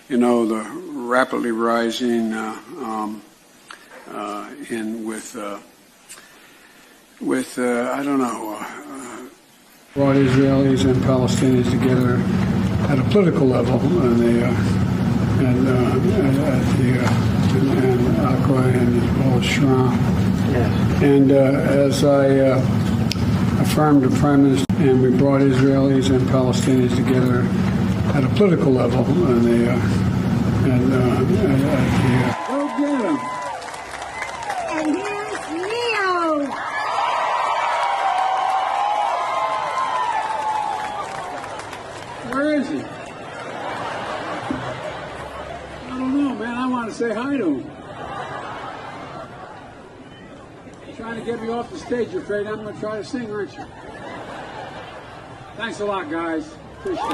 you know, the rapidly rising I don't know, brought Israelis and Palestinians together at a political level, and Aqua and Hezbollah Shram. Yes. And as I affirmed the Prime Minister, and we brought Israelis and Palestinians together at a political level, and go get them. And here's Leo. Where is he? I don't know, man. I want to say hi to him. You're trying to get me off the stage. You're afraid I'm going to try to sing, aren't you? Thanks a lot, guys. Appreciate it.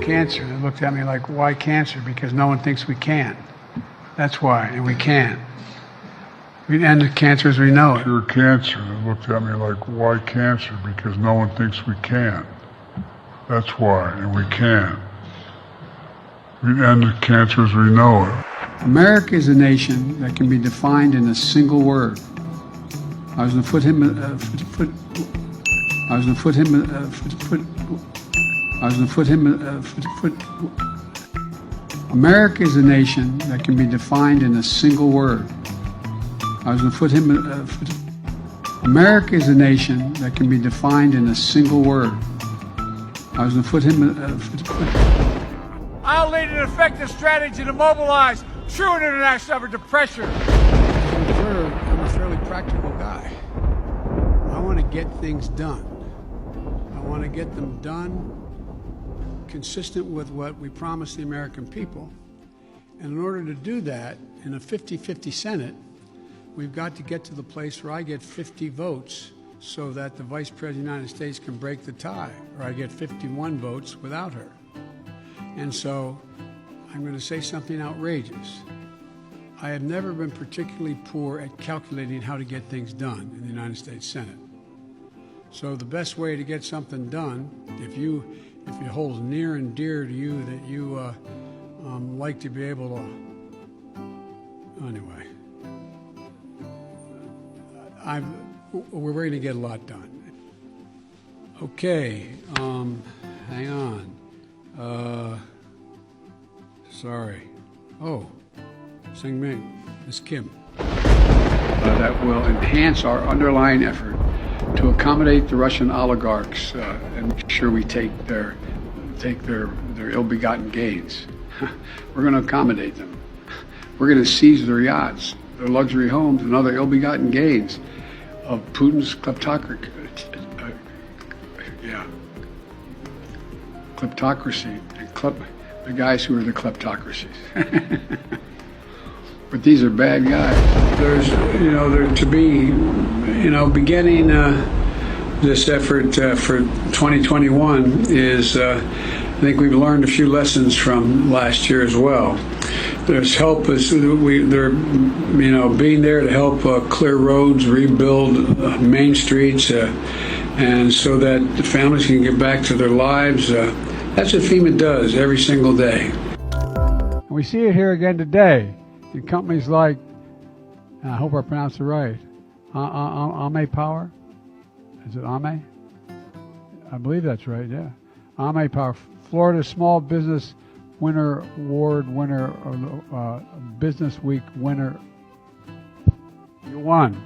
Cancer. They looked at me like, why cancer? Because no one thinks we can. That's why, and we can. We end the cancer as we know it. Cure cancer. They looked at me like, why cancer? Because no one thinks we can. That's why, and we can. We end the cancer as we know it. America is a nation that can be defined in a single word. I was going to put him. America is a nation that can be defined in a single word. I was going to put him. America is a nation that can be defined in a single word. I was going to put him. I'll lead an effective strategy to mobilize true international effort to pressure. I'm a fairly practical guy. I want to get things done. I want to get them done consistent with what we promised the American people. And in order to do that, in a 50-50 Senate, we've got to get to the place where I get 50 votes so that the Vice President of the United States can break the tie, or I get 51 votes without her. And so I'm going to say something outrageous. I have never been particularly poor at calculating how to get things done in the United States Senate. So the best way to get something done, if it holds near and dear to you that you like to be able to, anyway, we're going to get a lot done. Okay, hang on. Sorry. Oh, Sing Me, Miss Kim. That will enhance our underlying effort to accommodate the Russian oligarchs and make sure we take their ill-begotten gains. We're going to accommodate them. We're going to seize their yachts, their luxury homes, and other ill-begotten gains of Putin's kleptocracy. Kleptocracy and the guys who are the kleptocracies. But these are bad guys. There's, to be, beginning this effort for 2021 is, I think we've learned a few lessons from last year as well. There's help, being there to help clear roads, rebuild main streets, and so that the families can get back to their lives. That's what FEMA does every single day. We see it here again today in companies like, and I hope I pronounced it right, Ame Power. Is it Ame? I believe that's right, yeah. Ame Power, Florida Small Business Winner Award winner, or Business Week winner. You won.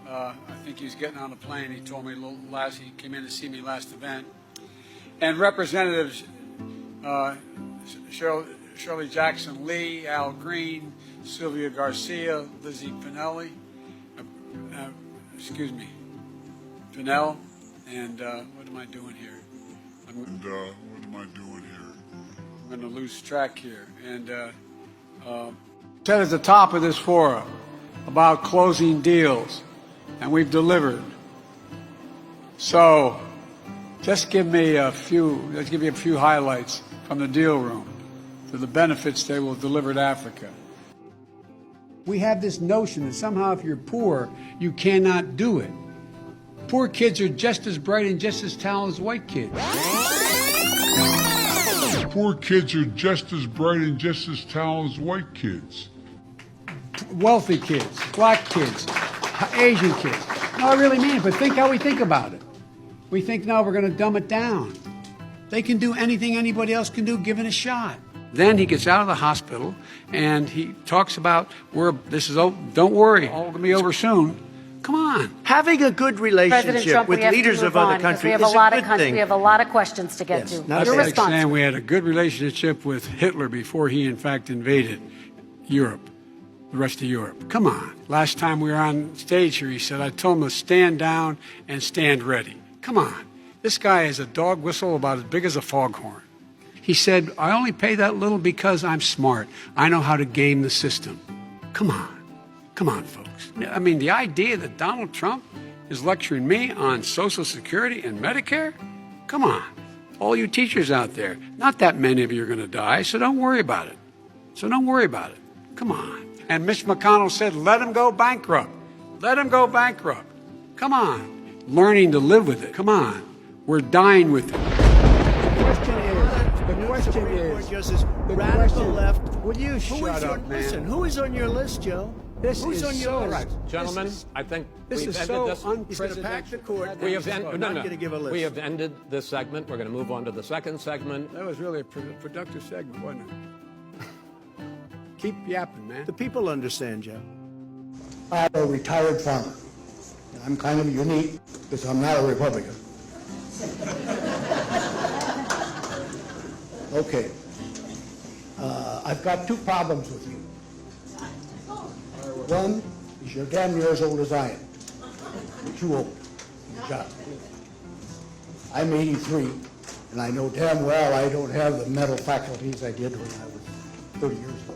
I think he was getting on a plane. He told me he came in to see me last event. And Representatives Shirley Jackson Lee, Al Green, Sylvia Garcia, Lizzie Pinelli, Pinell, and what am I doing here? I'm going to lose track here. And said at the top of this forum about closing deals, and we've delivered. So Let's give you a few highlights from the deal room to the benefits they will deliver to Africa. We have this notion that somehow if you're poor, you cannot do it. Poor kids are just as bright and just as talented as white kids. Poor kids are just as bright and just as talented as white kids. Wealthy kids, black kids, Asian kids. No, I really mean it, but think how we think about it. We think, no, we're going to dumb it down. They can do anything anybody else can do given a shot. Then he gets out of the hospital and he talks about, don't worry, all going to be over soon. Come on. Having a good relationship Trump, with leaders of other countries is a good thing. We have a lot of questions to get Yes, to. not Your like response. Saying we had a good relationship with Hitler before he, in fact, invaded Europe, the rest of Europe. Come on. Last time we were on stage here, he said, I told him to stand down and stand ready. Come on. This guy has a dog whistle about as big as a foghorn. He said, I only pay that little because I'm smart. I know how to game the system. Come on. Come on, folks. I mean, the idea that Donald Trump is lecturing me on Social Security and Medicare? Come on. All you teachers out there, not that many of you are going to die, so don't worry about it. Come on. And Mitch McConnell said, let him go bankrupt. Let him go bankrupt. Come on. Learning to live with it. Come on. We're dying with it. The question is, Justice, radical left. Will you shut up, man? Listen, who is on your list, Joe? Who's on your list? Gentlemen, I think this we've is ended so this. He's going to pack the court. We have He's ended. not going to give a list. We have ended this segment. We're going to move on to the second segment. That was really a productive segment, wasn't it? Keep yapping, man. The people understand, Joe. I'm a retired farmer. I'm kind of unique because I'm not a Republican. Okay. I've got two problems with you. One is you're damn near as old as I am. You're too old for the job. I'm 83, and I know damn well I don't have the mental faculties I did when I was 30 years ago.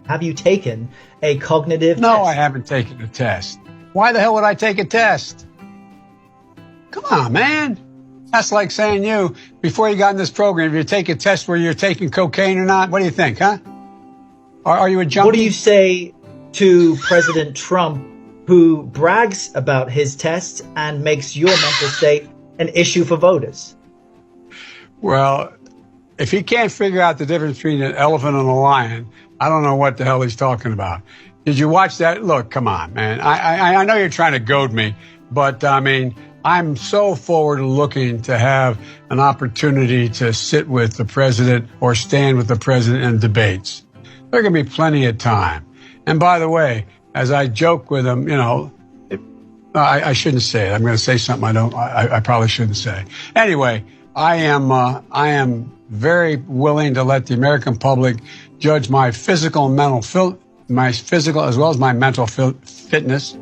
Have you taken a cognitive test? No, I haven't taken a test. Why the hell would I take a test? Come on, man. That's like saying before you got in this program, if you take a test where you're taking cocaine or not, what do you think, huh? Are you a junkie? What do you say to President Trump, who brags about his tests and makes your mental state an issue for voters? Well, if he can't figure out the difference between an elephant and a lion, I don't know what the hell he's talking about. Did you watch that? Look, come on, man. I know you're trying to goad me, but I mean, I'm so forward looking to have an opportunity to sit with the president or stand with the president in debates. There's going to be plenty of time. And by the way, as I joke with him, I shouldn't say it. I'm going to say something I probably shouldn't say. Anyway, I am very willing to let the American public judge my physical and mental my physical as well as my mental fitness.